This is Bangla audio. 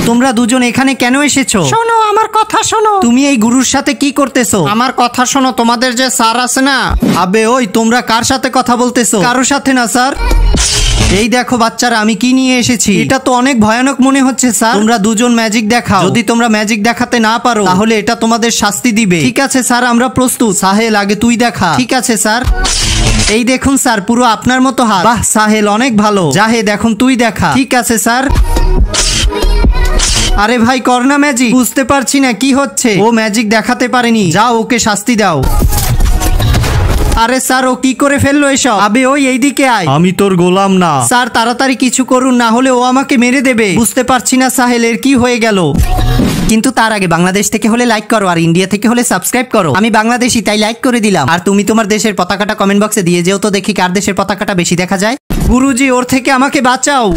তোমরা দুজন এখানে কেন এসেছো? শোনো আমার কথা শোনো। তুমি এই গুরুর সাথে কি করতেছো? আমার কথা শোনো, তোমাদের যে স্যার আছে না। আবে ওই তোমরা কার সাথে কথা বলতেছো? কারোর সাথে না স্যার। এই দেখো বাচ্চারা আমি কি নিয়ে এসেছি। এটা তো অনেক ভয়ানক মনে হচ্ছে স্যার। তোমরা দুজন ম্যাজিক দেখাও। যদি তোমরা ম্যাজিক দেখাতে না পারো তাহলে এটা তোমাদের শাস্তি দিবে। ঠিক আছে স্যার আমরা প্রস্তুত। সাহেল আগে তুই দেখা। ঠিক আছে স্যার। এই দেখুন স্যার পুরো আপনার মতো হাত। বাহ সাহেল অনেক ভালো। জাহেদ এখন তুই দেখা। ঠিক আছে স্যার। আরে ভাই করনা ম্যাজিক। বুঝতে পারছি না কি হচ্ছে। ও ম্যাজিক দেখাতে পারেনি। যাও ওকে শাস্তি দাও। আরে স্যার ও কি করে ফেললো এসব? আবে ওই এইদিকে আয়। আমি তোর গোলাম না। স্যার তাড়াতাড়ি কিছু করুন, না হলে ও আমাকে মেরে দেবে। বুঝতে পারছি না সাহেলের কি হয়ে গেল। কিন্তু তার আগে বাংলাদেশ থেকে হলে লাইক করো, আর ইন্ডিয়া থেকে হলে সাবস্ক্রাইব করো। আমি বাংলাদেশি তাই লাইক করে দিলাম। আর তুমি তোমার দেশের পতাকাটা কমেন্ট বক্সে দিয়ে যেও তো, দেখি কার দেশের পতাকাটা বেশি দেখা যায়। গুরুজি ওর থেকে আমাকে বাঁচাও।